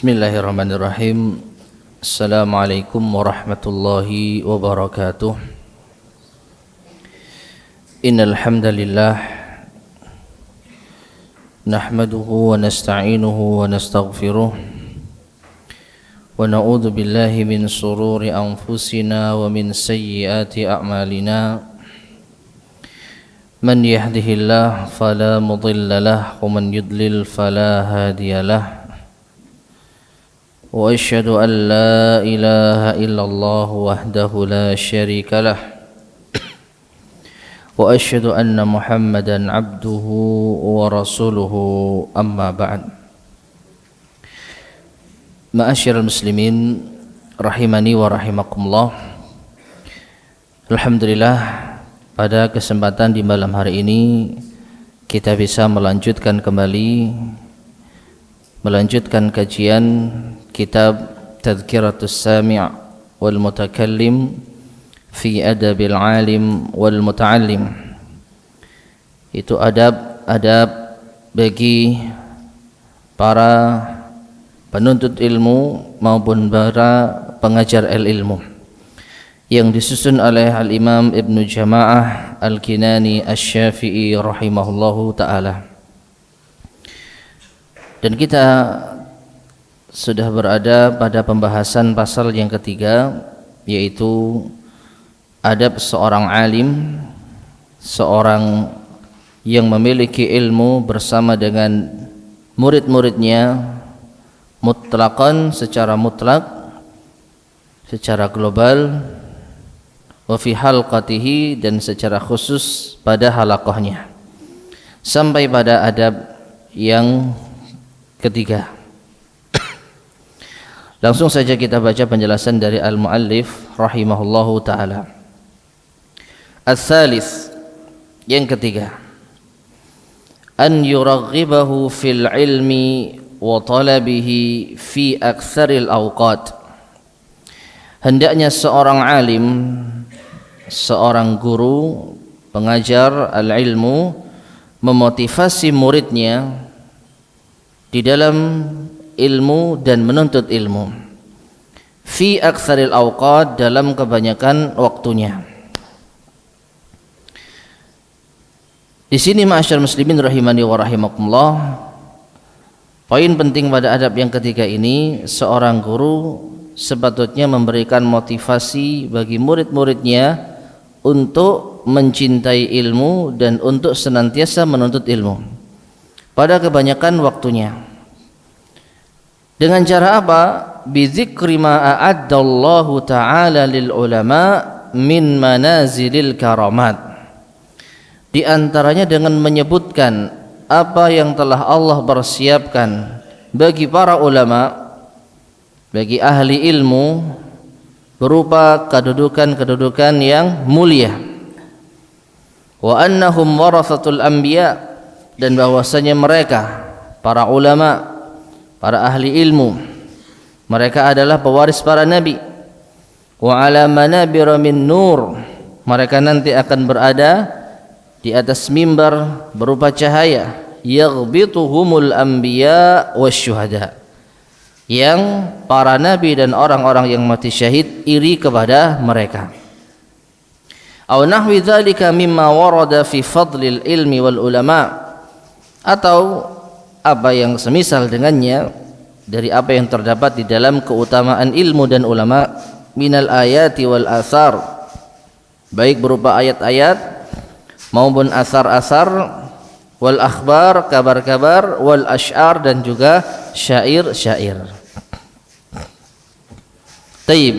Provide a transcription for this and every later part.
Bismillahirrahmanirrahim. Assalamualaikum warahmatullahi wabarakatuh. Innal hamdalillah nahmaduhu wa nasta'inuhu wa nastaghfiruh wa na'udzu billahi min shururi anfusina wa min sayyiati a'malina. Man yahdihillahu fala mudilla lahu wa man yudlil fala hadiya lahu. وأشهد أن لا إله إلا الله وحده لا شريك له وأشهد أن محمدا عبده ورسوله أما بعد. Ma'asyiral muslimin rahimani wa rahimakumullah. Alhamdulillah, pada kesempatan di malam hari ini kita bisa melanjutkan kajian kitab Tadhkiratus Sami' wal Mutakallim fi Adabil Alim wal Muta'allim. Itu adab-adab bagi para penuntut ilmu maupun para pengajar ilmu yang disusun oleh Al-Imam Ibnu Jama'ah Al-Kinani Asy-Syafi'i rahimahullahu ta'ala. Dan kita sudah berada pada pembahasan pasal yang ketiga, yaitu adab seorang alim, seorang yang memiliki ilmu bersama dengan murid-muridnya mutlaqan, secara mutlak, secara global, wa fi halqatihi, dan secara khusus pada halaqahnya, sampai pada adab yang ketiga. Langsung saja kita baca penjelasan dari al-muallif rahimahullahu ta'ala. Ats-tsalits, yang ketiga, an yuraghibahu fil ilmi wa talabihi fi aktsaril awqat. Hendaknya seorang alim, seorang guru, pengajar al-ilmu memotivasi muridnya di dalam ilmu dan menuntut ilmu fi aktsaril awqat, dalam kebanyakan waktunya. Di sini ma'asyar muslimin rahimani wa rahimakumullah, poin penting pada adab yang ketiga ini, seorang guru sepatutnya memberikan motivasi bagi murid-muridnya untuk mencintai ilmu dan untuk senantiasa menuntut ilmu pada kebanyakan waktunya. Dengan cara apa? Bidzikri ma a'addallahu ta'ala lil ulama min manazilil karamat. Di antaranya dengan menyebutkan apa yang telah Allah persiapkan bagi para ulama, bagi ahli ilmu, berupa kedudukan-kedudukan yang mulia. Wa annahum warathatul anbiya, dan bahwasanya mereka para ulama, para ahli ilmu, mereka adalah pewaris para nabi. Wa ala manabir min nur, mereka nanti akan berada di atas mimbar berupa cahaya. Yaghbituhumul anbiya wasyuhada, yang para nabi dan orang-orang yang mati syahid iri kepada mereka. Aw nahwi dzalika mimma warada fi fadlil ilmi wal ulama, atau apa yang semisal dengannya dari apa yang terdapat di dalam keutamaan ilmu dan ulama, minal ayati wal athar, baik berupa ayat-ayat maupun asar-asar, wal akhbar, kabar-kabar, wal asy'ar, dan juga syair-syair. Taib,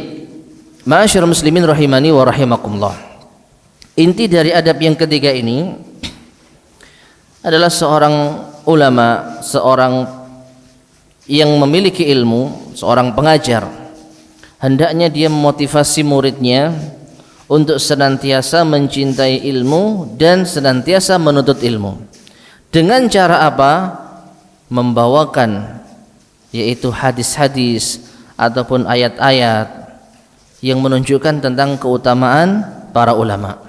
ma'asyar muslimin rahimani wa rahimakumullah, inti dari adab yang ketiga ini adalah seorang ulama, seorang yang memiliki ilmu, seorang pengajar, hendaknya dia memotivasi muridnya untuk senantiasa mencintai ilmu dan senantiasa menuntut ilmu. Dengan cara apa? Membawakan yaitu hadis-hadis ataupun ayat-ayat yang menunjukkan tentang keutamaan para ulama.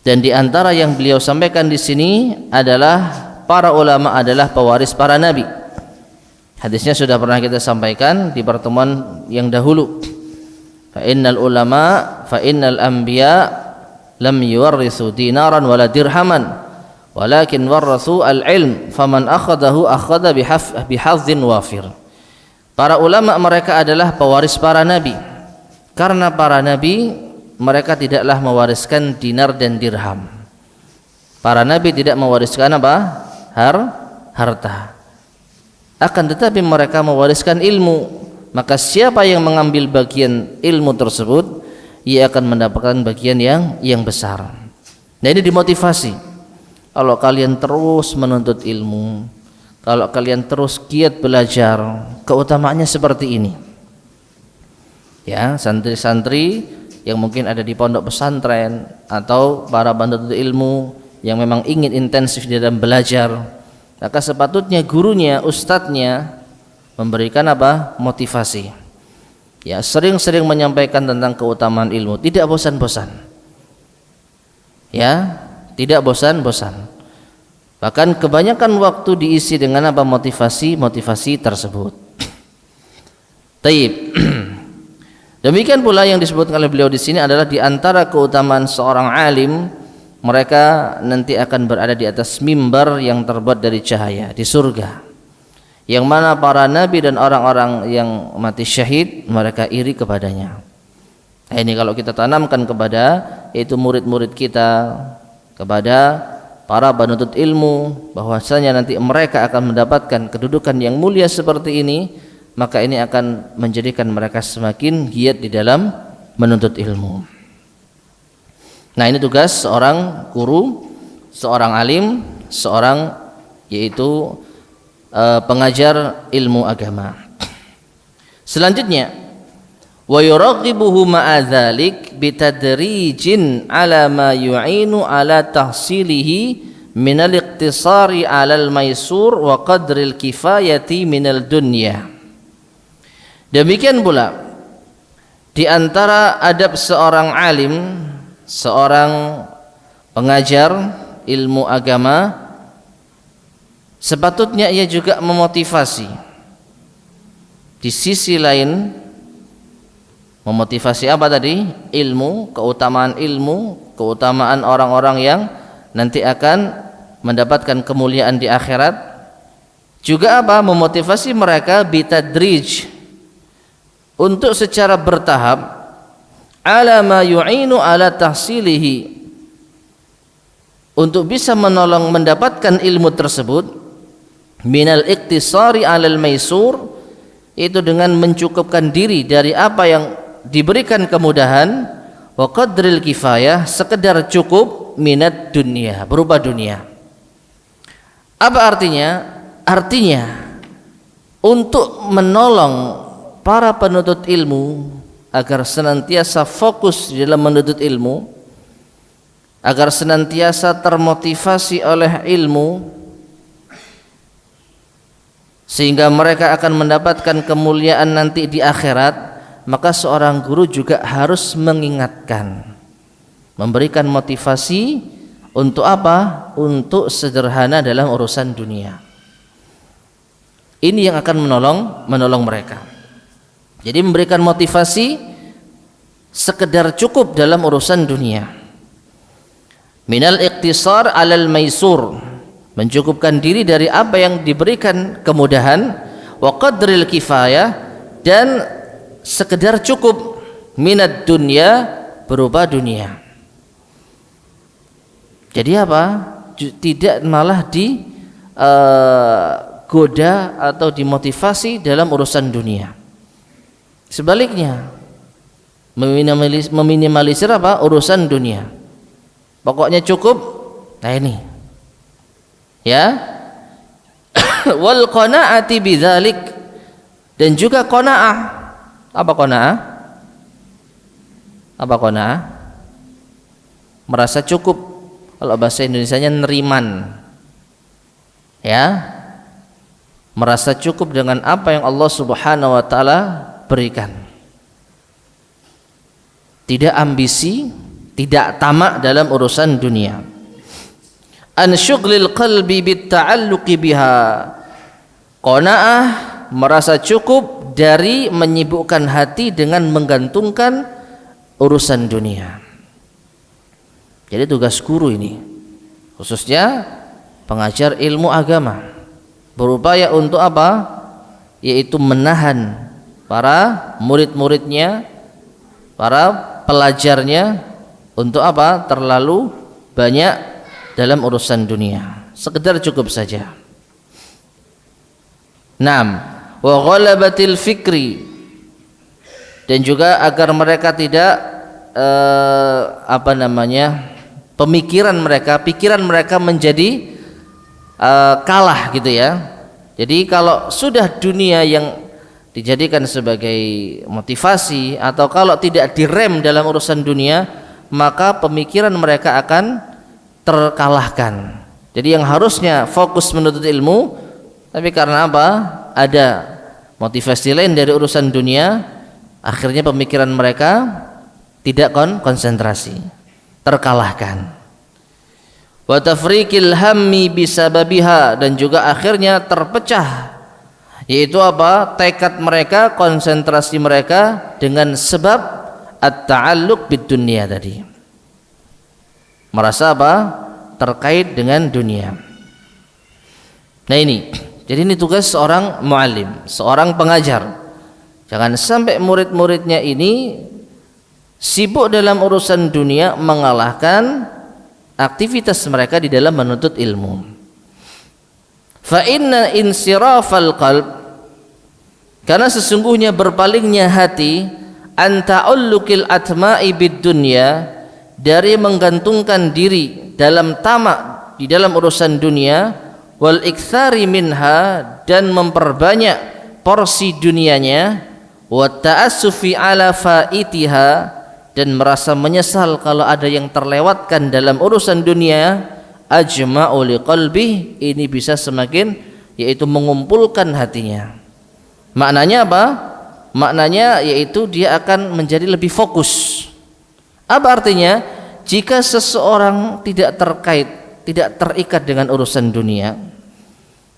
Dan di antara yang beliau sampaikan di sini adalah para ulama adalah pewaris para nabi. Hadisnya sudah pernah kita sampaikan di pertemuan yang dahulu. Fa innal anbiya lam yuwarrisu dinaran wala dirhaman walakin warrasu al-ilm faman akhadahu akhadha bihadhin wafir. Para ulama mereka adalah pewaris para nabi. Karena para nabi mereka tidaklah mewariskan dinar dan dirham. Para nabi tidak mewariskan apa? Harta. Akan tetapi mereka mewariskan ilmu. Maka siapa yang mengambil bagian ilmu tersebut, ia akan mendapatkan bagian yang besar. Nah, ini dimotivasi. Kalau kalian terus menuntut ilmu, kalau kalian terus giat belajar, keutamaannya seperti ini. Ya, santri-santri yang mungkin ada di pondok pesantren atau para penuntut ilmu yang memang ingin intensif di dalam belajar, maka sepatutnya gurunya, ustadznya memberikan apa? Motivasi. Ya, sering-sering menyampaikan tentang keutamaan ilmu, tidak bosan-bosan. Ya, tidak bosan-bosan. Bahkan kebanyakan waktu diisi dengan apa? Motivasi tersebut. Taib. Demikian pula yang disebutkan oleh beliau di sini adalah di antara keutamaan seorang alim, mereka nanti akan berada di atas mimbar yang terbuat dari cahaya di surga. Yang mana para nabi dan orang-orang yang mati syahid mereka iri kepadanya. Nah, ini kalau kita tanamkan kepada yaitu murid-murid kita, kepada para penuntut ilmu, bahwasanya nanti mereka akan mendapatkan kedudukan yang mulia seperti ini, maka ini akan menjadikan mereka semakin giat di dalam menuntut ilmu. Nah, ini tugas seorang guru, seorang alim, seorang yaitu pengajar ilmu agama. Selanjutnya, wa yuraghibuhu ma'a dzalik bitadrijin ala ma yu'inu ala tahsilihi min al-iqtisari 'ala al-maisur wa qadri al-kifayati min al-dunya. Demikian pula di antara adab seorang alim, seorang pengajar ilmu agama, sepatutnya ia juga memotivasi. Di sisi lain, memotivasi apa tadi? Ilmu, keutamaan orang-orang yang nanti akan mendapatkan kemuliaan di akhirat. Juga apa? Memotivasi mereka bitadrij, untuk secara bertahap, ala ma yu'inu ala tahsilihi, untuk bisa menolong mendapatkan ilmu tersebut, minal iktisari alal maisur, itu dengan mencukupkan diri dari apa yang diberikan kemudahan, wa qadril kifayah, sekedar cukup, minat dunia, berupa dunia. Apa artinya? Artinya untuk menolong para penuntut ilmu agar senantiasa fokus di dalam menuntut ilmu, agar senantiasa termotivasi oleh ilmu, sehingga mereka akan mendapatkan kemuliaan nanti di akhirat, maka seorang guru juga harus mengingatkan, memberikan motivasi untuk apa? Untuk sederhana dalam urusan dunia. Ini yang akan menolong mereka. Jadi memberikan motivasi sekedar cukup dalam urusan dunia. Minal iktisar alal maisur, mencukupkan diri dari apa yang diberikan kemudahan, wa qadril kifayah, dan sekedar cukup, minat dunia, berupa dunia. Jadi apa? Tidak malah digoda atau dimotivasi dalam urusan dunia. Sebaliknya, meminimalisir apa? Urusan dunia. Pokoknya cukup. Nah ini, ya. Wal qanaati bidzalik, dan juga qanaah. Apa qanaah? Apa qanaah? Merasa cukup. Kalau bahasa Indonesianya neriman. Ya. Merasa cukup dengan apa yang Allah Subhanahu wa taala berikan. Tidak ambisi, tidak tamak dalam urusan dunia. An syughlil qalbi bit ta'alluqi biha. Qanaah merasa cukup dari menyibukkan hati dengan menggantungkan urusan dunia. Jadi tugas guru ini, khususnya pengajar ilmu agama, berupaya untuk apa? Yaitu menahan para murid-muridnya, para pelajarnya untuk apa? Terlalu banyak dalam urusan dunia. Sekedar cukup saja. Naam, wa ghalabatil fikri, dan juga agar mereka tidak pikiran mereka menjadi kalah gitu ya. Jadi kalau sudah dunia yang dijadikan sebagai motivasi, atau kalau tidak direm dalam urusan dunia, maka pemikiran mereka akan terkalahkan. Jadi yang harusnya fokus menuntut ilmu, tapi karena apa? Ada motivasi lain dari urusan dunia, akhirnya pemikiran mereka tidak konsentrasi, terkalahkan. Wa tafriqil hammi bisababiha, dan juga akhirnya terpecah, yaitu apa? Tekad mereka, konsentrasi mereka dengan sebab at-ta'alluq bid dunya tadi. Merasa apa? Terkait dengan dunia. Nah ini, jadi ini tugas seorang muallim, seorang pengajar. Jangan sampai murid-muridnya ini sibuk dalam urusan dunia mengalahkan aktivitas mereka di dalam menuntut ilmu. Fa inna insirafal qalb, karena sesungguhnya berpalingnya hati, an ta'alluqil atma'i bid dunya, dari menggantungkan diri dalam tamak di dalam urusan dunia, wal iktsari minha, dan memperbanyak porsi dunianya, wa ta'assufi ala faitiha, dan merasa menyesal kalau ada yang terlewatkan dalam urusan dunia, ajma'u liqalbih, ini bisa semakin yaitu mengumpulkan hatinya. Maknanya apa? Maknanya yaitu dia akan menjadi lebih fokus. Apa artinya? Jika seseorang tidak terkait, tidak terikat dengan urusan dunia,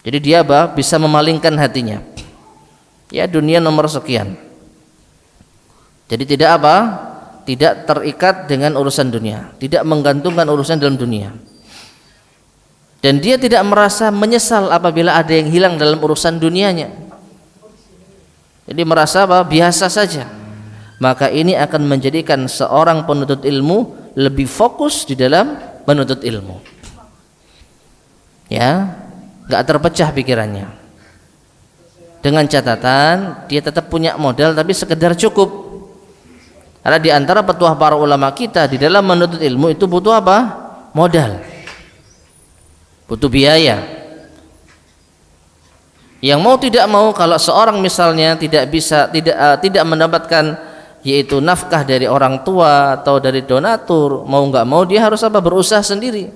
jadi dia apa? Bisa memalingkan hatinya. Ya, dunia nomor sekian. Jadi tidak apa? Tidak terikat dengan urusan dunia, tidak menggantungkan urusan dalam dunia, dan dia tidak merasa menyesal apabila ada yang hilang dalam urusan dunianya. Jadi merasa apa? Biasa saja. Maka ini akan menjadikan seorang penuntut ilmu lebih fokus di dalam menuntut ilmu. Ya, nggak terpecah pikirannya. Dengan catatan dia tetap punya modal, tapi sekedar cukup. Karena di antara petuah para ulama kita di dalam menuntut ilmu itu butuh apa? Modal, butuh biaya. Yang mau tidak mau, kalau seorang misalnya tidak mendapatkan yaitu nafkah dari orang tua atau dari donatur, mau nggak mau dia harus apa? Berusaha sendiri.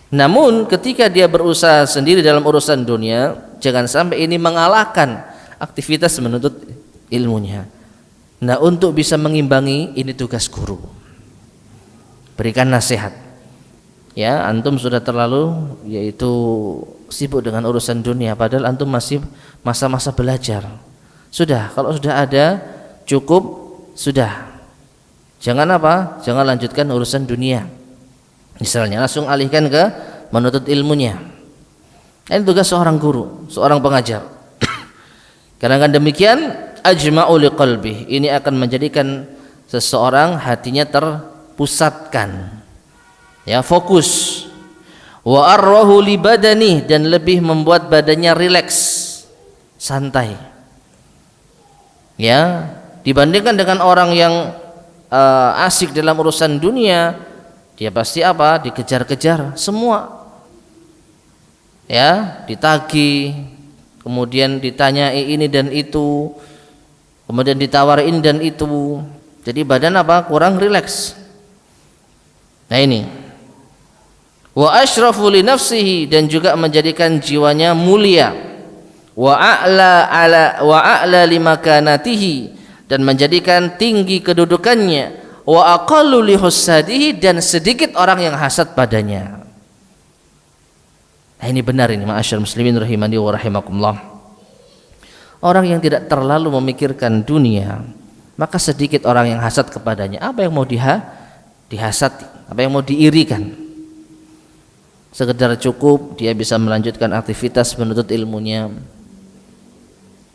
Namun ketika dia berusaha sendiri dalam urusan dunia, jangan sampai ini mengalahkan aktivitas menuntut ilmunya. Nah, untuk bisa mengimbangi, ini tugas guru. Berikan nasihat. Ya, antum sudah terlalu yaitu sibuk dengan urusan dunia, padahal antum masih masa-masa belajar. Sudah, kalau sudah ada cukup, sudah. Jangan apa? Jangan lanjutkan urusan dunia. Misalnya langsung alihkan ke menuntut ilmunya. Ini tugas seorang guru, seorang pengajar. Karena demikian, ajma'u liqalbih, ini akan menjadikan seseorang hatinya terpusatkan, ya, fokus. Wa arrahu li badani, dan lebih membuat badannya rileks, santai. Ya, dibandingkan dengan orang yang asik dalam urusan dunia, dia pasti apa? Dikejar-kejar semua. Ya, ditagih, kemudian ditanyai ini dan itu, kemudian ditawari ini dan itu. Jadi badan apa? Kurang rileks. Nah ini. Wa asyrafu li nafsihi, dan juga menjadikan jiwanya mulia. Wa a'la limakanatihi, dan menjadikan tinggi kedudukannya. Wa aqallu li husadihi, dan sedikit orang yang hasad padanya. Nah ini benar ini, ma'asyar muslimin rahimani wa rahimakumullah. Orang yang tidak terlalu memikirkan dunia, maka sedikit orang yang hasad kepadanya. Apa yang mau dihasati, apa yang mau diirikan? Sekedar cukup dia bisa melanjutkan aktivitas menuntut ilmunya.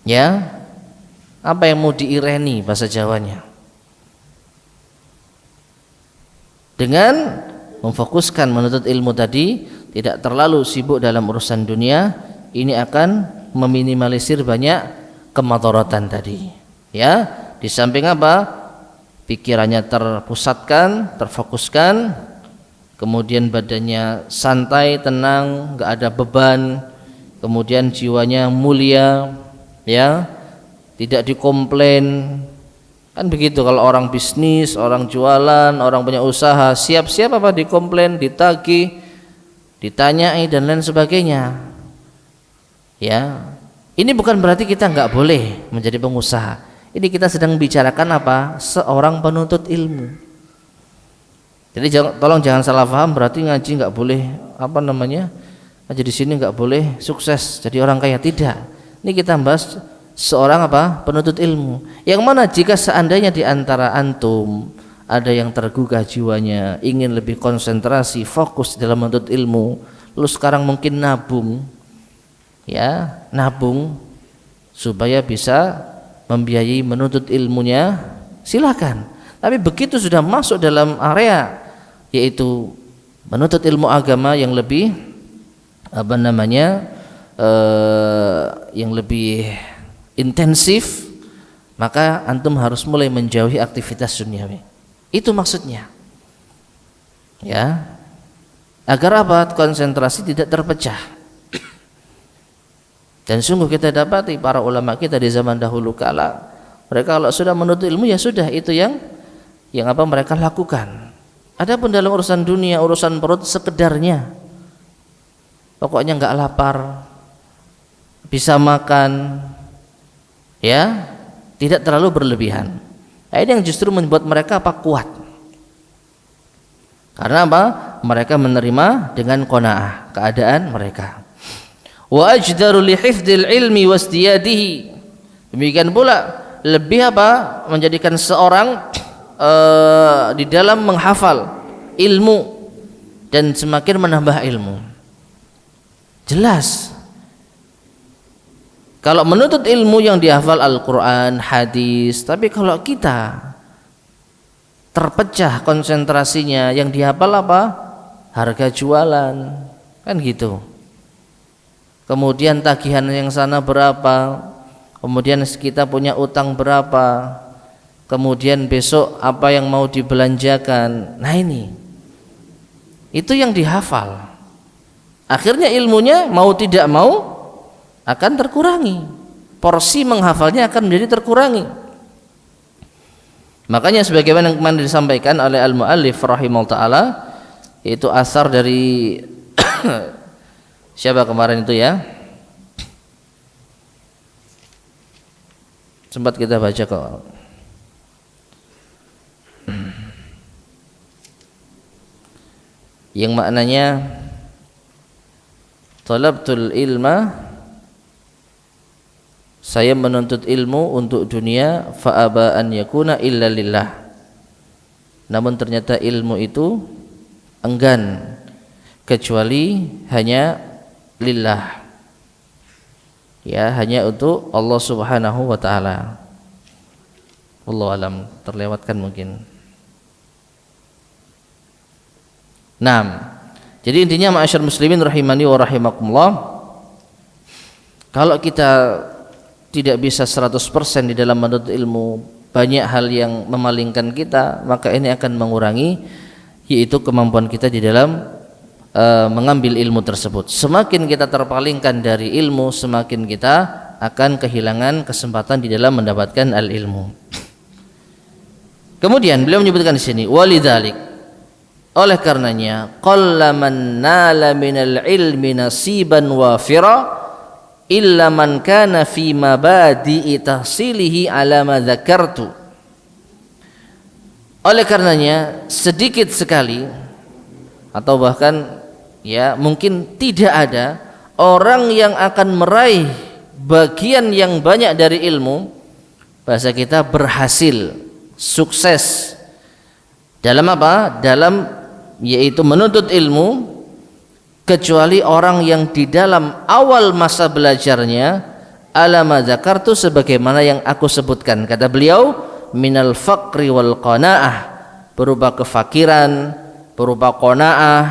Ya, apa yang mau diireni bahasa Jawanya? Dengan memfokuskan menuntut ilmu tadi, tidak terlalu sibuk dalam urusan dunia, ini akan meminimalisir banyak kemadaratan tadi. Ya, di samping apa? Pikirannya terpusatkan, terfokuskan, kemudian badannya santai, tenang, enggak ada beban, kemudian jiwanya mulia, ya, tidak dikomplain. Kan begitu kalau orang bisnis, orang jualan, orang punya usaha, siap-siap apa dikomplain, ditagih, ditanyai dan lain sebagainya. Ya, ini bukan berarti kita nggak boleh menjadi pengusaha. Ini kita sedang bicarakan apa? Seorang penuntut ilmu. Jadi tolong jangan salah paham, berarti ngaji nggak boleh ngaji di sini nggak boleh sukses jadi orang kaya. Tidak. Ini kita bahas seorang penuntut ilmu. Yang mana jika seandainya di antara antum ada yang tergugah jiwanya, ingin lebih konsentrasi, fokus dalam menuntut ilmu, lalu sekarang mungkin nabung supaya bisa membiayai menuntut ilmunya, silakan. Tapi begitu sudah masuk dalam area yaitu menuntut ilmu agama yang lebih yang lebih intensif, maka antum harus mulai menjauhi aktivitas duniawi. Itu maksudnya. Ya. Agar konsentrasi tidak terpecah. Dan sungguh kita dapati para ulama kita di zaman dahulu kala, mereka kalau sudah menuntut ilmu ya sudah, itu yang mereka lakukan. Adapun dalam urusan dunia, urusan perut sekedarnya. Pokoknya enggak lapar, bisa makan, ya, tidak terlalu berlebihan. Nah, ini yang justru membuat mereka kuat. Karena mereka menerima dengan qanaah keadaan mereka. Wa ajdaru li hifdzil ilmi wastiyadihi. Demikian pula lebih menjadikan seorang di dalam menghafal ilmu dan semakin menambah ilmu. Jelas kalau menuntut ilmu yang dihafal Al-Quran, hadis, tapi kalau kita terpecah konsentrasinya, yang dihafal harga jualan, kan gitu. Kemudian tagihan yang sana berapa, kemudian kita punya utang berapa, kemudian besok apa yang mau dibelanjakan. Nah itu yang dihafal. Akhirnya ilmunya mau tidak mau akan terkurangi, porsi menghafalnya akan menjadi terkurangi. Makanya sebagaimana yang kemarin disampaikan oleh al-muallif rahimahullah ta'ala, yaitu asar dari siapa kemarin itu ya, sempat kita baca kok, yang maknanya talabtul ilma, saya menuntut ilmu untuk dunia, fa'aba an yakuna illa lillah. Namun ternyata ilmu itu enggan kecuali hanya lillah, ya, hanya untuk Allah Subhanahu wa ta'ala. Wallahu alam, terlewatkan mungkin. Jadi intinya ma'asyar muslimin rahimani wa rahimakumullah, kalau kita tidak bisa 100% di dalam menuntut ilmu, banyak hal yang memalingkan kita, maka ini akan mengurangi yaitu kemampuan kita di dalam mengambil ilmu tersebut. Semakin kita terpalingkan dari ilmu, semakin kita akan kehilangan kesempatan di dalam mendapatkan al-ilmu. Kemudian beliau menyebutkan di sini, walidzalik, oleh karenanya, qallaman nala minal ilmi nasiban wafira illa man kana fi mabadi'i tahsilihi ala ma dzakartu. Oleh karenanya sedikit sekali atau bahkan ya mungkin tidak ada orang yang akan meraih bagian yang banyak dari ilmu, bahasa kita berhasil, sukses dalam apa? Dalam yaitu menuntut ilmu, kecuali orang yang di dalam awal masa belajarnya alama zakartu sebagaimana yang aku sebutkan. Kata beliau, minal faqri wal qanaah, berupa kefakiran, berupa qanaah,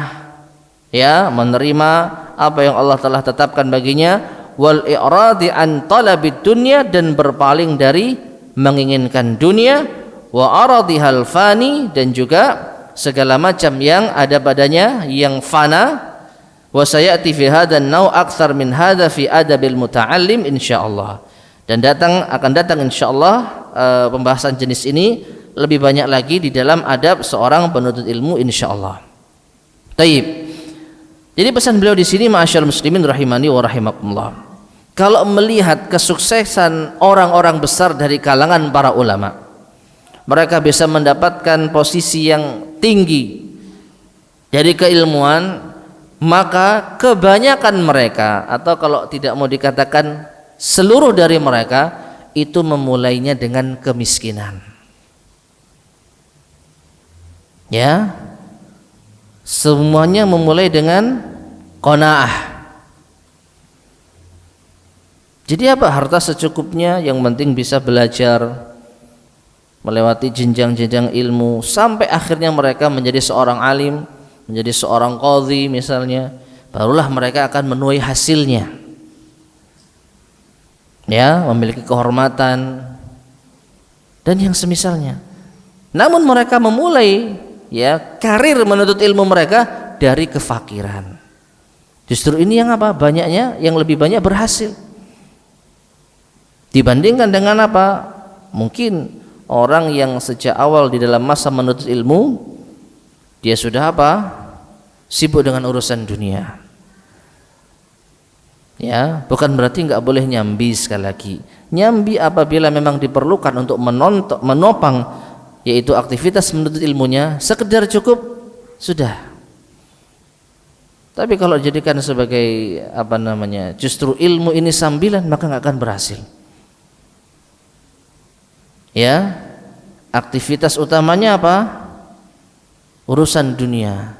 ya, menerima apa yang Allah telah tetapkan baginya, wal i'radi an talabid dunya, dan berpaling dari menginginkan dunia, wa aradihal fani, dan juga segala macam yang ada padanya yang fana. Wa sayati fi hadan nau aktsar min hadza fi adabil muta'allim insyaallah. Dan akan datang insyaallah pembahasan jenis ini lebih banyak lagi di dalam adab seorang penuntut ilmu insyaallah. Taib. Jadi pesan beliau di sini, ma'asyiral muslimin rahimani wa rahimakumullah, kalau melihat kesuksesan orang-orang besar dari kalangan para ulama, mereka bisa mendapatkan posisi yang tinggi dari keilmuan, maka kebanyakan mereka, atau kalau tidak mau dikatakan seluruh dari mereka, itu memulainya dengan kemiskinan. Ya, semuanya memulai dengan qanaah. Jadi apa? Harta secukupnya, yang penting bisa belajar, melewati jenjang-jenjang ilmu, sampai akhirnya mereka menjadi seorang alim, menjadi seorang qadhi misalnya, barulah mereka akan menuai hasilnya, ya, memiliki kehormatan dan yang semisalnya. Namun mereka memulai, ya, karir menuntut ilmu mereka dari kefakiran. Justru ini yang apa? Banyaknya, yang lebih banyak berhasil dibandingkan dengan apa? Mungkin orang yang sejak awal di dalam masa menuntut ilmu, dia sudah apa? Sibuk dengan urusan dunia. Ya, bukan berarti nggak boleh nyambi. Sekali lagi, nyambi apabila memang diperlukan untuk menopang yaitu aktivitas menuntut ilmunya, sekedar cukup sudah. Tapi kalau jadikan sebagai apa namanya, justru ilmu ini sambilan, maka nggak akan berhasil. Ya, aktivitas utamanya apa? Urusan dunia.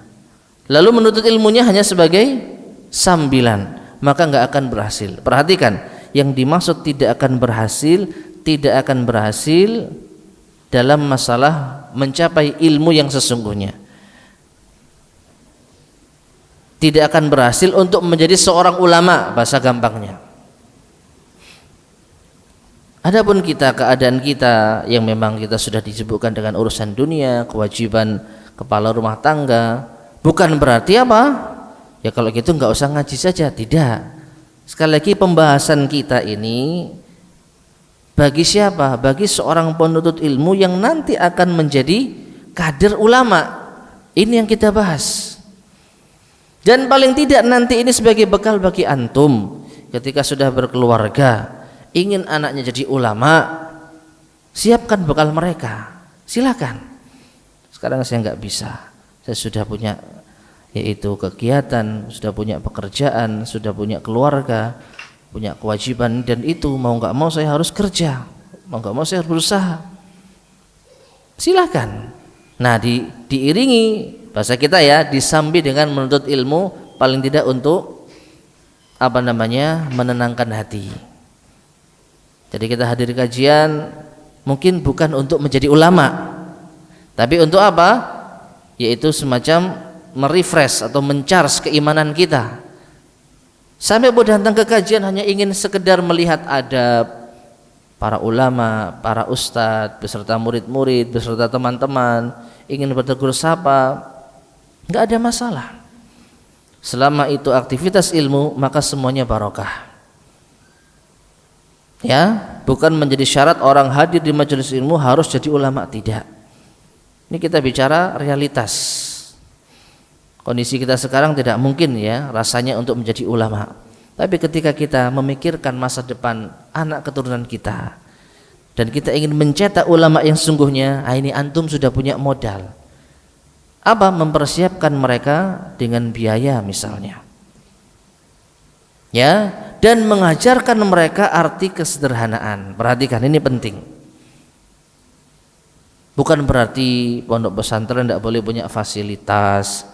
Lalu menuntut ilmunya hanya sebagai sambilan, maka nggak akan berhasil. Perhatikan, yang dimaksud tidak akan berhasil dalam masalah mencapai ilmu yang sesungguhnya. Tidak akan berhasil untuk menjadi seorang ulama, bahasa gampangnya. Adapun kita, keadaan kita yang memang kita sudah disibukkan dengan urusan dunia, kewajiban kepala rumah tangga, bukan berarti apa? Ya kalau gitu nggak usah ngaji saja, tidak. Sekali lagi, pembahasan kita ini bagi siapa? Bagi seorang penuntut ilmu yang nanti akan menjadi kader ulama. Ini yang kita bahas. Dan paling tidak nanti ini sebagai bekal bagi antum ketika sudah berkeluarga, ingin anaknya jadi ulama, siapkan bekal mereka. Silakan. Sekarang saya nggak bisa, saya sudah punya yaitu kegiatan, sudah punya pekerjaan, sudah punya keluarga, punya kewajiban, dan itu mau nggak mau saya harus kerja, mau nggak mau saya harus berusaha. Silakan. Nah, diiringi bahasa kita, ya, disambi dengan menuntut ilmu, paling tidak untuk apa namanya, menenangkan hati. Jadi kita hadir kajian mungkin bukan untuk menjadi ulama, tapi untuk apa? Yaitu semacam merefresh atau mencharge keimanan kita. Sampai datang ke kajian hanya ingin sekedar melihat adab para ulama, para ustadz beserta murid-murid, beserta teman-teman, ingin bertegur sapa, nggak ada masalah. Selama itu aktivitas ilmu, maka semuanya barokah. Ya, bukan menjadi syarat orang hadir di majelis ilmu harus jadi ulama, tidak. Ini kita bicara realitas. Kondisi kita sekarang tidak mungkin, ya, rasanya untuk menjadi ulama. Tapi ketika kita memikirkan masa depan anak keturunan kita dan kita ingin mencetak ulama yang sungguhnya, ini antum sudah punya modal. Apa? Mempersiapkan mereka dengan biaya misalnya. Ya, dan mengajarkan mereka arti kesederhanaan. Perhatikan, ini penting. Bukan berarti pondok pesantren tidak boleh punya fasilitas,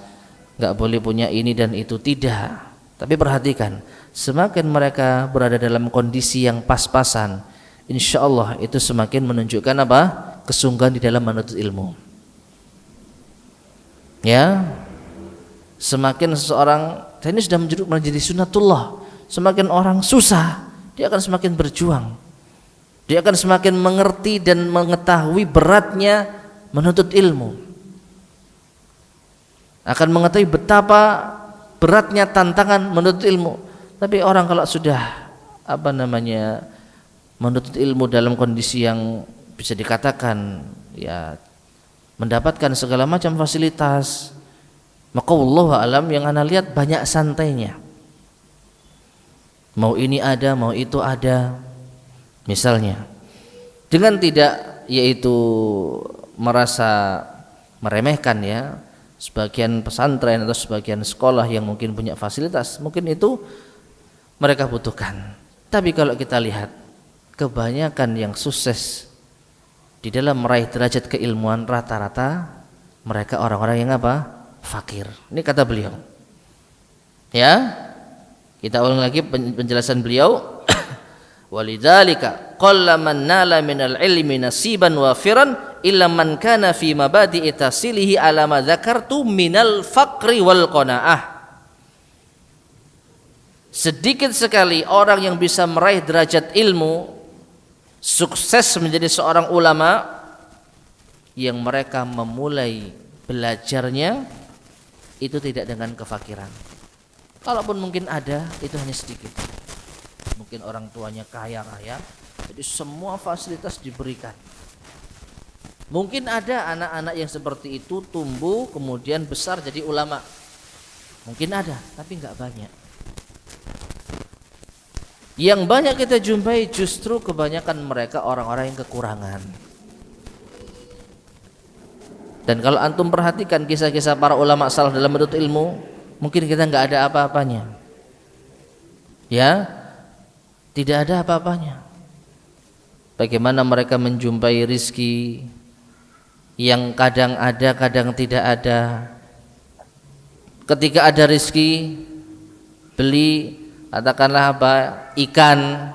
nggak boleh punya ini dan itu, tidak. Tapi perhatikan, semakin mereka berada dalam kondisi yang pas-pasan, insya Allah itu semakin menunjukkan apa? Kesungguhan di dalam menuntut ilmu. Ya, semakin seseorang, dan ini sudah menjadi sunnatullah, semakin orang susah, dia akan semakin berjuang. Dia akan semakin mengerti dan mengetahui beratnya menuntut ilmu. Akan mengetahui betapa beratnya tantangan menuntut ilmu. Tapi orang kalau sudah menuntut ilmu dalam kondisi yang bisa dikatakan ya mendapatkan segala macam fasilitas, maka wallahu alam yang ana lihat banyak santainya. Mau ini ada, mau itu ada. Misalnya, dengan tidak yaitu merasa meremehkan ya, sebagian pesantren atau sebagian sekolah yang mungkin punya fasilitas, mungkin itu mereka butuhkan. Tapi kalau kita lihat kebanyakan yang sukses di dalam meraih derajat keilmuan, rata-rata mereka orang-orang yang apa? Fakir. Ini kata beliau. Ya, kita ulang lagi penjelasan beliau. Walidzalika qalla man nala minal ilmi nasiban wafiran illa man kana fi mabadi'i tasilihi ala ma dzakartu minal faqri wal qanaah. Sedikit sekali orang yang bisa meraih derajat ilmu, sukses menjadi seorang ulama, yang mereka memulai belajarnya itu tidak dengan kefakiran. Kalaupun mungkin ada, itu hanya sedikit. Mungkin orang tuanya kaya raya, jadi semua fasilitas diberikan. Mungkin ada anak-anak yang seperti itu tumbuh kemudian besar jadi ulama. Mungkin ada, tapi enggak banyak. Yang banyak kita jumpai justru kebanyakan mereka orang-orang yang kekurangan. Dan kalau antum perhatikan kisah-kisah para ulama salaf dalam menuntut ilmu, mungkin kita enggak ada apa-apanya. Ya, tidak ada apa-apanya. Bagaimana mereka menjumpai rizki yang kadang ada, kadang tidak ada. Ketika ada rizki, beli katakanlah apa, ikan,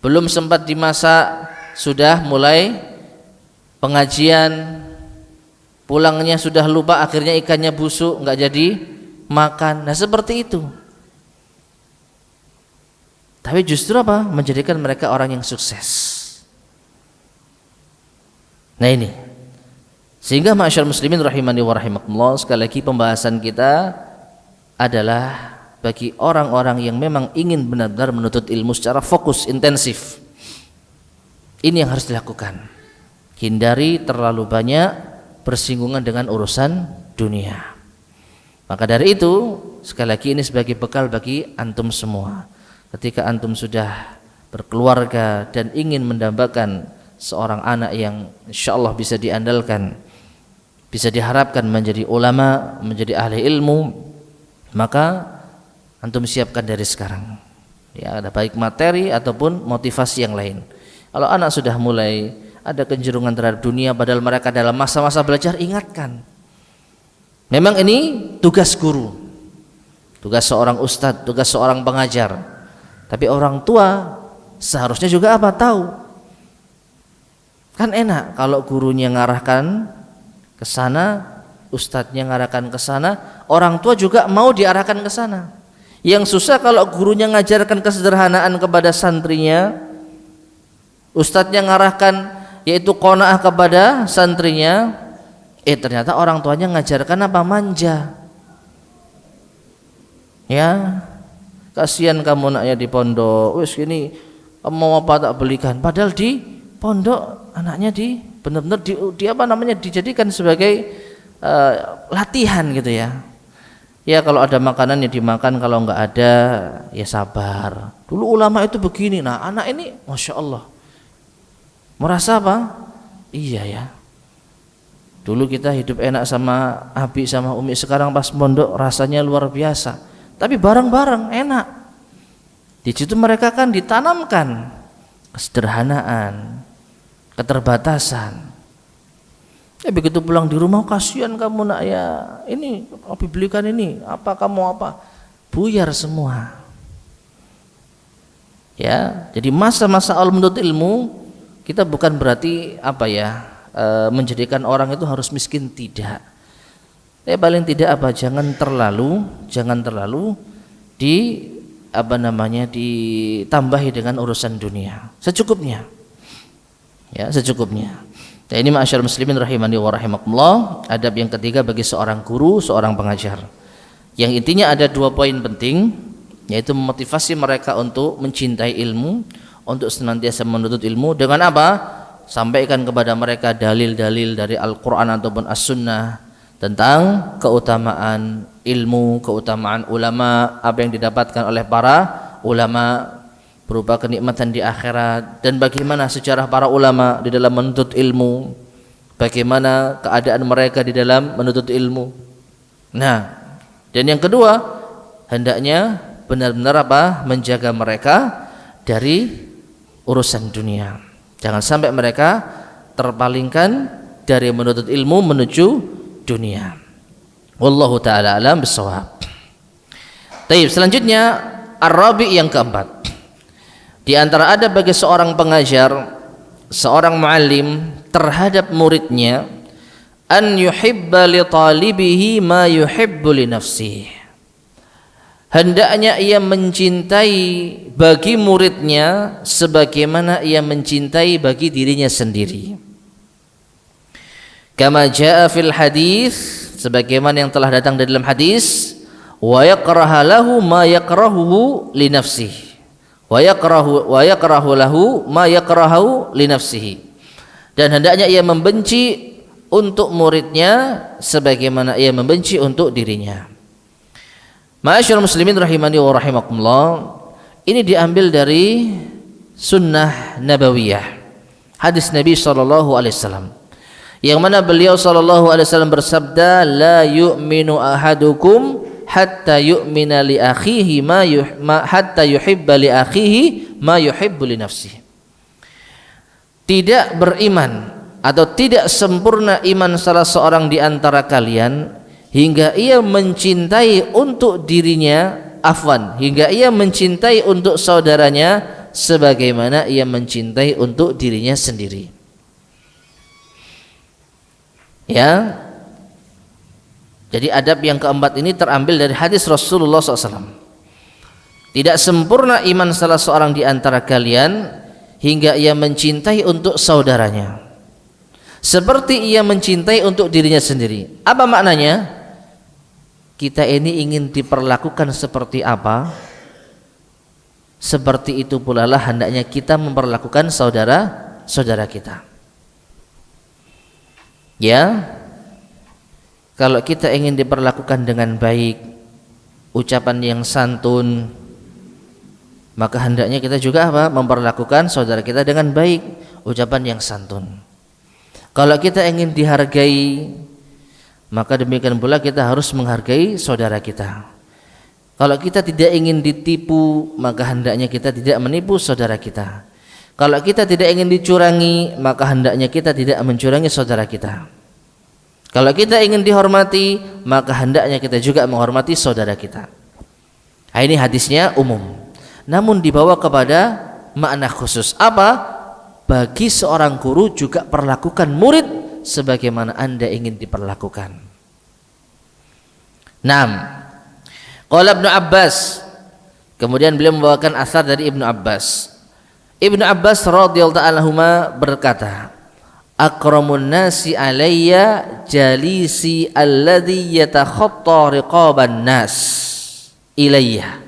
belum sempat dimasak sudah mulai pengajian, pulangnya sudah lupa, akhirnya ikannya busuk, nggak jadi makan. Nah seperti itu. Tapi justru apa? Menjadikan mereka orang yang sukses. Nah ini, sehingga ma'asyar muslimin rahimani wa rahimakumullah, sekali lagi pembahasan kita adalah bagi orang-orang yang memang ingin benar-benar menuntut ilmu secara fokus, intensif. Ini yang harus dilakukan. Hindari terlalu banyak bersinggungan dengan urusan dunia. Maka dari itu, sekali lagi ini sebagai bekal bagi antum semua. Ketika antum sudah berkeluarga dan ingin mendambakan seorang anak yang insyaallah bisa diandalkan, bisa diharapkan menjadi ulama, menjadi ahli ilmu, maka antum siapkan dari sekarang. Ya, ada baik materi ataupun motivasi yang lain. Kalau anak sudah mulai ada kecenderungan terhadap dunia padahal mereka dalam masa-masa belajar, ingatkan. Memang ini tugas guru, tugas seorang ustadz, tugas seorang pengajar. Tapi orang tua seharusnya juga apa? Tahu. Kan enak kalau gurunya ngarahkan ke sana, ustadznya ngarahkan ke sana, orang tua juga mau diarahkan ke sana. Yang susah kalau gurunya ngajarkan kesederhanaan kepada santrinya, ustadznya ngarahkan yaitu qanaah kepada santrinya, ternyata orang tuanya ngajarkan apa? Manja. Ya, kasihan kamu naknya di pondok, wis ini mau apa tak belikan, padahal di pondok anaknya benar-benar dijadikan sebagai latihan gitu ya. Ya kalau ada makanan ya dimakan, kalau enggak ada ya sabar. Dulu ulama itu begini. Nah anak ini masya Allah merasa apa? Iya ya, dulu kita hidup enak sama Abi sama Umi, sekarang pas pondok rasanya luar biasa. Tapi bareng-bareng enak. Di situ mereka kan ditanamkan kesederhanaan, keterbatasan. Begitu pulang di rumah, kasihan kamu nak ya, ini Abi belikan ini, apa kamu apa, buyar semua. Ya, jadi masa-masa awal menuntut ilmu kita bukan berarti apa ya, menjadikan orang itu harus miskin, tidak. Paling tidak apa, jangan terlalu ditambahi dengan urusan dunia, secukupnya. Ya, secukupnya. Nah, ini ma'asyar muslimin rahimani wa rahimakumullah, adab yang ketiga bagi seorang guru, seorang pengajar. Yang intinya ada 2 poin penting, yaitu memotivasi mereka untuk mencintai ilmu, untuk senantiasa menuntut ilmu dengan apa? Sampaikan kepada mereka dalil-dalil dari Al-Qur'an ataupun As-Sunnah tentang keutamaan ilmu, keutamaan ulama, apa yang didapatkan oleh para ulama berupa kenikmatan di akhirat, dan bagaimana sejarah para ulama di dalam menuntut ilmu, bagaimana keadaan mereka di dalam menuntut ilmu. Nah, dan yang kedua, hendaknya benar-benar apa? Menjaga mereka dari urusan dunia. Jangan sampai mereka terpalingkan dari menuntut ilmu menuju dunia. Wallahu ta'ala alam bisawab. Taib, selanjutnya ar-rabi' yang keempat. Di antara adab bagi seorang pengajar, seorang muallim terhadap muridnya, an yuhibba li talibihi ma yuhibbu li nafsihi. Hendaknya ia mencintai bagi muridnya sebagaimana ia mencintai bagi dirinya sendiri. Kama jaa fil hadis, sebagaimana yang telah datang dalam hadis, wa yakraha lahu ma yakrahu li nafsihi wa yakrahu lahu ma yakrahu li nafsihi. Dan hendaknya ia membenci untuk muridnya sebagaimana ia membenci untuk dirinya. Ma'asyiral muslimin rahimani wa rahimakumullah, ini diambil dari sunnah nabawiyah, hadis Nabi sallallahu alaihi wasallam, yang mana beliau sallallahu alaihi wasallam bersabda, la yu'minu ahadukum hatta yu'mina li akhihi hatta yuhibba li akhihi ma yuhibbu li nafsihi. Tidak beriman atau tidak sempurna iman salah seorang di antara kalian hingga ia mencintai untuk dirinya, hingga ia mencintai untuk saudaranya sebagaimana ia mencintai untuk dirinya sendiri. Ya, jadi adab yang keempat ini terambil dari hadis Rasulullah SAW. Tidak sempurna iman salah seorang di antara kalian hingga ia mencintai untuk saudaranya seperti ia mencintai untuk dirinya sendiri. Apa maknanya? Kita ini ingin diperlakukan seperti apa, seperti itu pula lah hendaknya kita memperlakukan saudara-saudara kita. Ya, kalau kita ingin diperlakukan dengan baik, ucapan yang santun, maka hendaknya kita juga apa? Memperlakukan saudara kita dengan baik, ucapan yang santun. Kalau kita ingin dihargai, maka demikian pula kita harus menghargai saudara kita. Kalau kita tidak ingin ditipu, maka hendaknya kita tidak menipu saudara kita. Kalau kita tidak ingin dicurangi, maka hendaknya kita tidak mencurangi saudara kita. Kalau kita ingin dihormati, maka hendaknya kita juga menghormati saudara kita. Nah, ini hadisnya umum, namun dibawa kepada makna khusus. Apa? Bagi seorang guru juga perlakukan murid sebagaimana Anda ingin diperlakukan. 6. Qala Ibnu Abbas, kemudian beliau membawakan asar dari Ibnu Abbas. Ibnu Abbas radhiyallahu ta'ala anhuma berkata, akramun nasi alayya jalisi alladhi yatakhatta riqaban nas ilayya.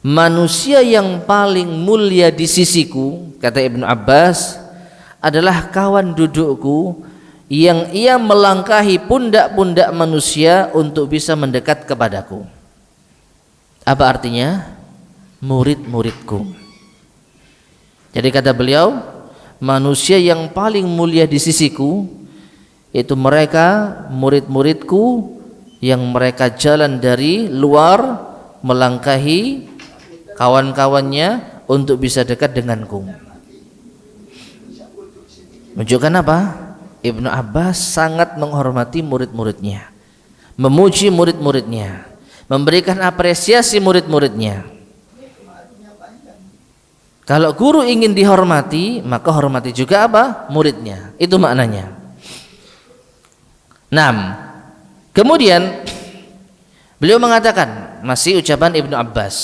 Manusia yang paling mulia di sisiku, kata Ibnu Abbas, adalah kawan dudukku yang ia melangkahi pundak-pundak manusia untuk bisa mendekat kepadaku. Apa artinya? Murid-muridku. Jadi kata beliau, manusia yang paling mulia di sisiku itu mereka murid-muridku yang mereka jalan dari luar melangkahi kawan-kawannya untuk bisa dekat denganku. Menunjukkan apa? Ibnu Abbas sangat menghormati murid-muridnya, memuji murid-muridnya, memberikan apresiasi murid-muridnya. Kalau guru ingin dihormati, maka hormati juga apa? Muridnya. Itu maknanya. 6. Kemudian beliau mengatakan, masih ucapan Ibnu Abbas,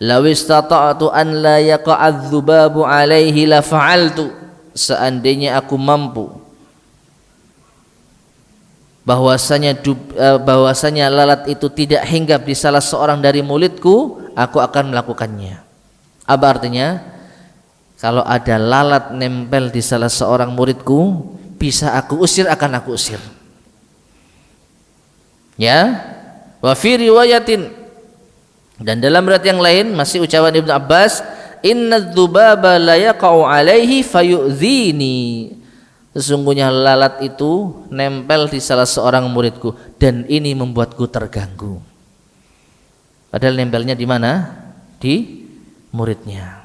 law istata'tu an la yaqa'adz dzubabu 'alaihi la fa'altu. Seandainya aku mampu bahwasanya lalat itu tidak hinggap di salah seorang dari mulutku, aku akan melakukannya. Apa artinya? Kalau ada lalat nempel di salah seorang muridku, bisa aku usir, akan aku usir. Ya, wa fi riwayatin, dan dalam riwayat yang lain masih ucapan Ibnu Abbas, inna dzubaba la yaqa'u 'alaihi fayu'dzini. Sesungguhnya lalat itu nempel di salah seorang muridku dan ini membuatku terganggu. Padahal nempelnya di mana? Di muridnya.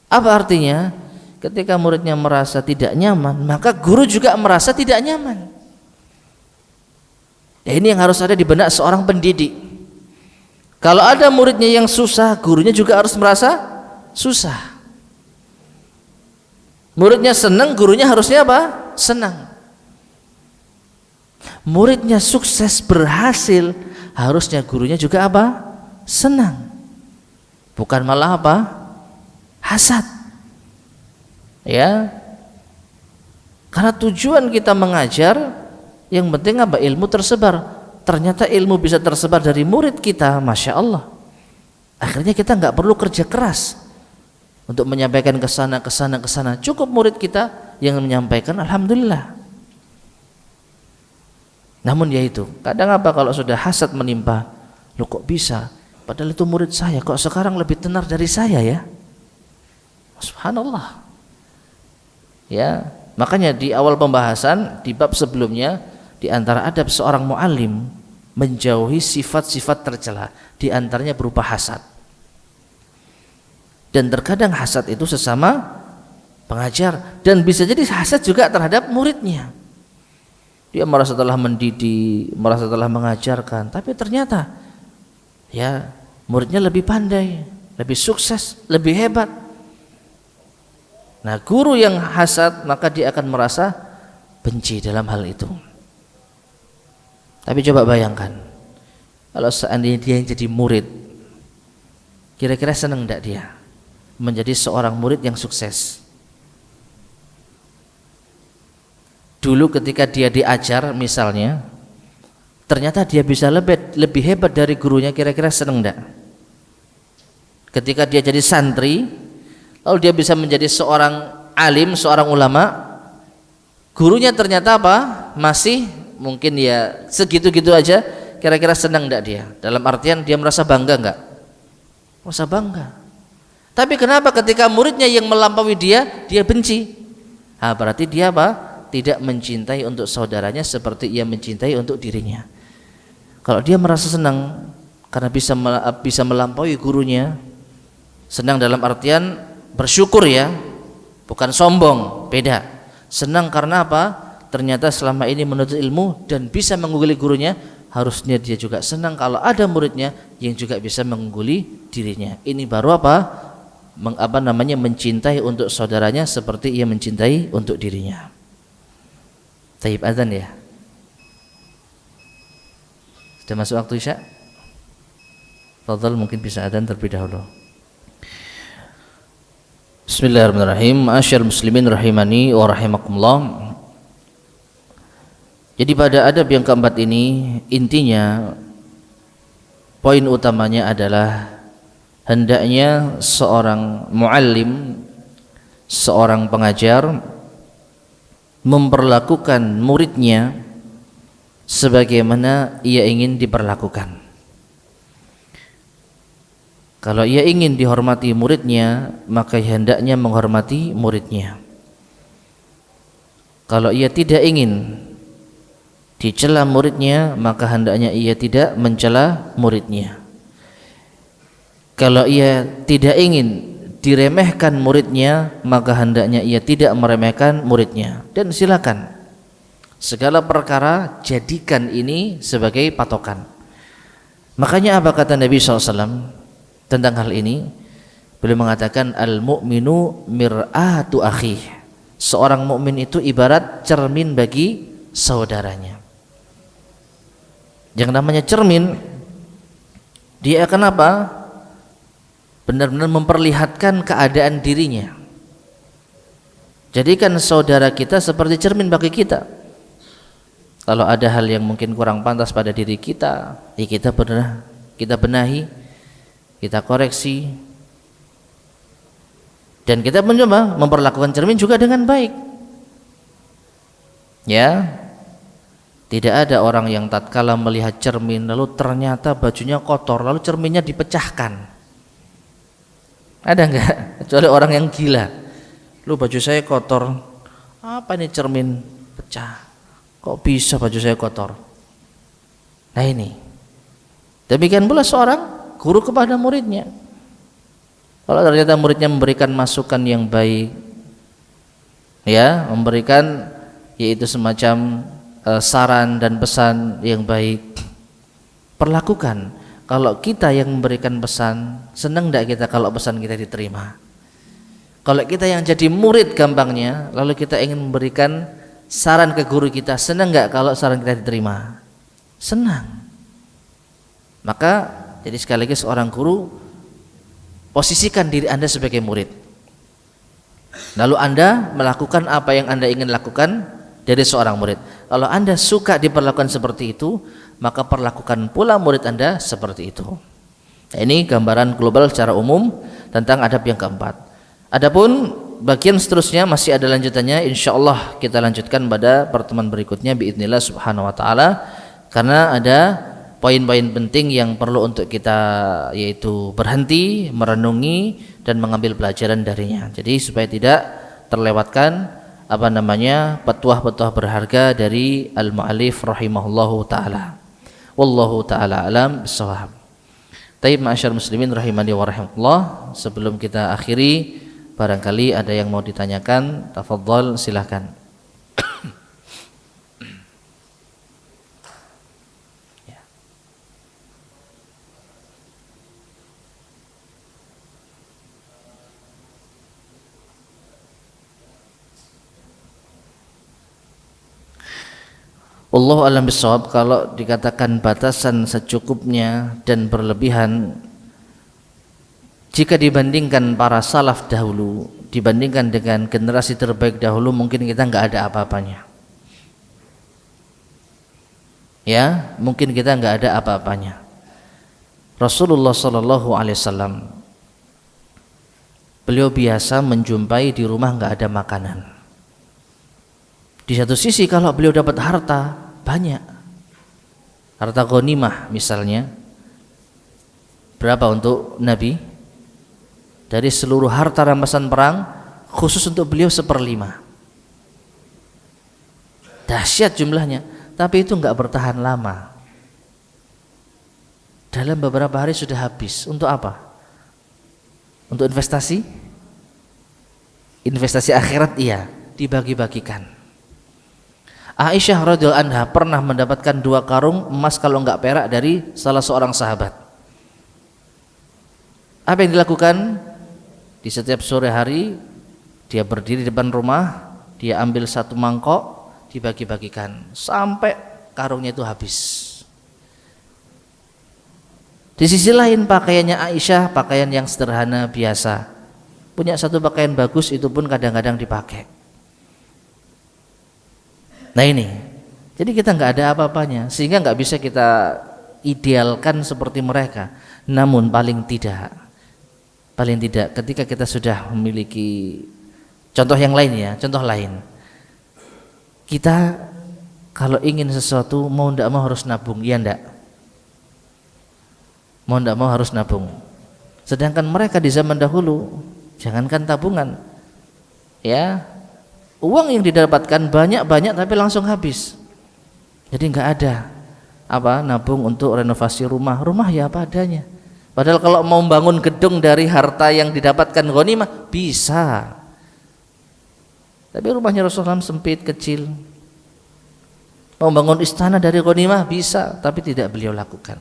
Apa artinya? Ketika muridnya merasa tidak nyaman, maka guru juga merasa tidak nyaman. Ya, ini yang harus ada di benak seorang pendidik. Kalau ada muridnya yang susah, gurunya juga harus merasa susah. Muridnya senang, gurunya harusnya apa? Senang. Muridnya sukses, berhasil, harusnya gurunya juga apa? Senang. Bukan malah apa? Hasad. Ya. Karena tujuan kita mengajar, yang penting apa? Ilmu tersebar. Ternyata ilmu bisa tersebar dari murid kita, Masya Allah. Akhirnya kita nggak perlu kerja keras untuk menyampaikan ke sana, ke sana, ke sana. Cukup murid kita yang menyampaikan, alhamdulillah. Namun ya itu, kadang apa kalau sudah hasad menimpa, loh kok bisa? Padahal itu murid saya, kok sekarang lebih tenar dari saya ya? Subhanallah. Ya, makanya di awal pembahasan di bab sebelumnya, di antara adab seorang muallim menjauhi sifat-sifat tercela, di antaranya berupa hasad. Dan terkadang hasad itu sesama pengajar, dan bisa jadi hasad juga terhadap muridnya. Dia merasa telah mendidik, merasa telah mengajarkan, tapi ternyata ya muridnya lebih pandai, lebih sukses, lebih hebat. Nah, guru yang hasad maka dia akan merasa benci dalam hal itu. Tapi coba bayangkan, kalau seandainya dia yang jadi murid, kira-kira senang enggak dia menjadi seorang murid yang sukses? Dulu ketika dia diajar misalnya, ternyata dia bisa lebih hebat dari gurunya, kira-kira senang enggak? Ketika dia jadi santri, lalu dia bisa menjadi seorang alim, seorang ulama, gurunya ternyata apa? Masih mungkin ya segitu-gitu aja, kira-kira senang enggak dia? Dalam artian dia merasa bangga enggak? Merasa bangga. Tapi kenapa ketika muridnya yang melampaui dia benci? Berarti dia apa? Tidak mencintai untuk saudaranya seperti ia mencintai untuk dirinya. Kalau dia merasa senang karena bisa melampaui gurunya, senang dalam artian bersyukur ya, bukan sombong, beda. Senang karena apa? Ternyata selama ini menuntut ilmu dan bisa mengungguli gurunya, harusnya dia juga senang kalau ada muridnya yang juga bisa mengungguli dirinya. Ini baru apa? Mencintai untuk saudaranya seperti ia mencintai untuk dirinya. Taib azan ya. Sudah masuk waktu Isya? Fadhal, mungkin bisa azan terlebih dahulu. Bismillahirrahmanirrahim. Ma'asyar muslimin rahimani wa rahimakumullah. Jadi pada adab yang keempat ini, intinya poin utamanya adalah hendaknya seorang muallim, seorang pengajar memperlakukan muridnya sebagaimana ia ingin diperlakukan. Kalau ia ingin dihormati muridnya, maka hendaknya menghormati muridnya. Kalau ia tidak ingin dicela muridnya, maka hendaknya ia tidak mencela muridnya. Kalau ia tidak ingin diremehkan muridnya, maka hendaknya ia tidak meremehkan muridnya. Dan silakan segala perkara jadikan ini sebagai patokan. Makanya apa kata Nabi SAW tentang hal ini? Beliau mengatakan al-mu'minu mir'atu akhih. Seorang mukmin itu ibarat cermin bagi saudaranya. Yang namanya cermin, dia akan apa? Benar-benar memperlihatkan keadaan dirinya. Jadikan saudara kita seperti cermin bagi kita. Kalau ada hal yang mungkin kurang pantas pada diri kita, ya kita benahi, kita koreksi, dan kita mencoba memperlakukan cermin juga dengan baik. Ya, tidak ada orang yang tatkala melihat cermin lalu ternyata bajunya kotor, lalu cerminnya dipecahkan. Ada enggak? Kecuali orang yang gila. Lu, baju saya kotor. Apa ini cermin pecah? Kok bisa baju saya kotor? Nah ini. Demikian pula seorang guru kepada muridnya. Kalau ternyata muridnya memberikan masukan yang baik, ya, memberikan yaitu semacam saran dan pesan yang baik, perlakukan. Kalau kita yang memberikan pesan, senang tidak kita kalau pesan kita diterima? Kalau kita yang jadi murid gampangnya, lalu kita ingin memberikan saran ke guru kita, senang nggak kalau saran kita diterima? Senang. Maka jadi sekali lagi seorang guru, posisikan diri Anda sebagai murid. Lalu Anda melakukan apa yang Anda ingin lakukan dari seorang murid. Kalau Anda suka diperlakukan seperti itu, maka perlakukan pula murid Anda seperti itu. Nah, ini gambaran global secara umum tentang adab yang keempat. Adapun bagian seterusnya masih ada lanjutannya, insyaallah kita lanjutkan pada pertemuan berikutnya biidznillah subhanahu wa ta'ala, karena ada poin-poin penting yang perlu untuk kita yaitu berhenti, merenungi dan mengambil pelajaran darinya. Jadi supaya tidak terlewatkan petuah-petuah berharga dari al-mu'allif rahimahullahu ta'ala. Wallahu ta'ala alam bissawab. Taib ma'asyar muslimin rahimani wa rahimahullah, sebelum kita akhiri barangkali ada yang mau ditanyakan, tafadhal silahkan. Wallahu a'lam bishawab. Kalau dikatakan batasan secukupnya dan berlebihan, jika dibandingkan para salaf dahulu, dibandingkan dengan generasi terbaik dahulu, mungkin kita nggak ada apa-apanya. Ya, mungkin kita nggak ada apa-apanya. Rasulullah Shallallahu Alaihi Wasallam, beliau biasa menjumpai di rumah nggak ada makanan. Di satu sisi kalau beliau dapat harta banyak, harta ghanimah misalnya, berapa untuk Nabi? Dari seluruh harta rampasan perang, khusus untuk beliau 1/5. Dahsyat jumlahnya, tapi itu enggak bertahan lama. Dalam beberapa hari sudah habis. Untuk apa? Untuk investasi? Investasi akhirat iya, dibagi-bagikan. Aisyah radhiyallahu anha pernah mendapatkan 2 karung emas kalau enggak perak dari salah seorang sahabat. Apa yang dilakukan? Di setiap sore hari dia berdiri di depan rumah, dia ambil 1 mangkok, dibagi-bagikan sampai karungnya itu habis. Di sisi lain pakaiannya Aisyah pakaian yang sederhana biasa. Punya 1 pakaian bagus, itu pun kadang-kadang dipakai. Nah ini, jadi kita nggak ada apa-apanya, sehingga nggak bisa kita idealkan seperti mereka. Namun paling tidak ketika kita sudah memiliki contoh yang lain ya, contoh lain, kita kalau ingin sesuatu mau ndak mau harus nabung, iya ndak? Mau ndak mau harus nabung. Sedangkan mereka di zaman dahulu, jangankan tabungan, ya, uang yang didapatkan banyak-banyak tapi langsung habis. Jadi nggak ada nabung untuk renovasi rumah ya apa adanya. Padahal kalau mau bangun gedung dari harta yang didapatkan ghanimah bisa. Tapi rumahnya Rasulullah sempit, kecil. Mau bangun istana dari ghanimah bisa, tapi tidak beliau lakukan.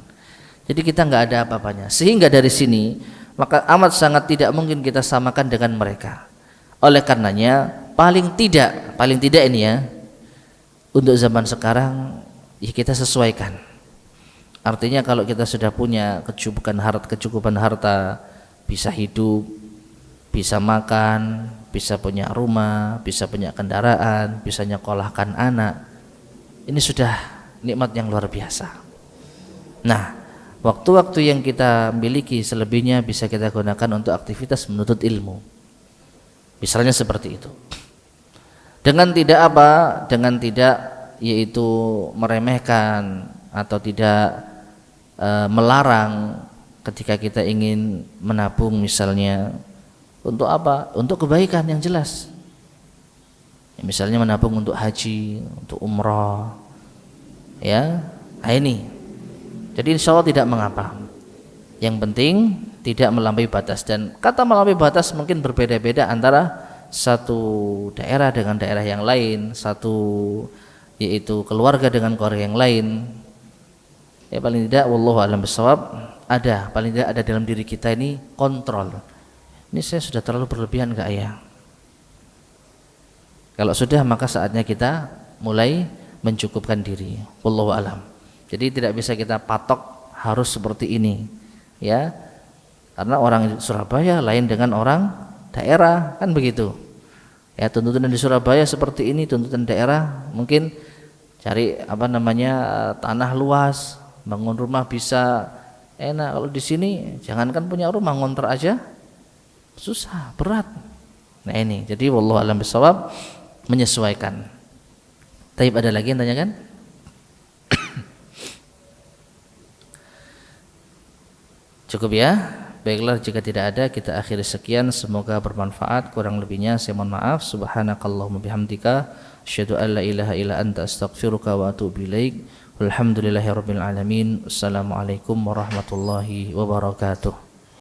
Jadi kita nggak ada apa-apanya. Sehingga dari sini maka amat sangat tidak mungkin kita samakan dengan mereka. Oleh karenanya paling tidak ini ya, untuk zaman sekarang ya kita sesuaikan. Artinya kalau kita sudah punya kecukupan harta, bisa hidup, bisa makan, bisa punya rumah, bisa punya kendaraan, bisa nyekolahkan anak, ini sudah nikmat yang luar biasa. Nah, waktu-waktu yang kita miliki selebihnya bisa kita gunakan untuk aktivitas menuntut ilmu. Misalnya seperti itu. Dengan tidak yaitu meremehkan atau tidak melarang ketika kita ingin menabung misalnya untuk apa? Untuk kebaikan yang jelas. Ya, misalnya menabung untuk haji, untuk umrah, ya, ini. Jadi insya Allah tidak mengapa. Yang penting tidak melampaui batas, dan kata melampaui batas mungkin berbeda-beda antara satu daerah dengan daerah yang lain, yaitu keluarga dengan keluarga yang lain. Ya paling tidak wallahu a'lam bishawab, paling tidak ada dalam diri kita ini kontrol. Ini saya sudah terlalu berlebihan enggak ya? Kalau sudah maka saatnya kita mulai mencukupkan diri. Wallahu a'lam. Jadi tidak bisa kita patok harus seperti ini, ya. Karena orang Surabaya lain dengan orang daerah, kan begitu. Ya, tuntutan di Surabaya seperti ini, tuntutan daerah mungkin cari tanah luas, bangun rumah bisa enak. Kalau di sini jangankan punya rumah, ngontrak aja susah, berat. Nah ini, jadi wallahu a'lam bishawab, menyesuaikan. Taib, ada lagi yang tanyakan? Cukup ya? Baiklah, jika tidak ada kita akhiri sekian, semoga bermanfaat. Kurang lebihnya saya mohon maaf. Subhanakallahumma bihamdika asyhadu an la ilaha illa anta astaghfiruka wa atubu ilaik. Walhamdulillahirabbil alamin. Assalamualaikum warahmatullahi wabarakatuh.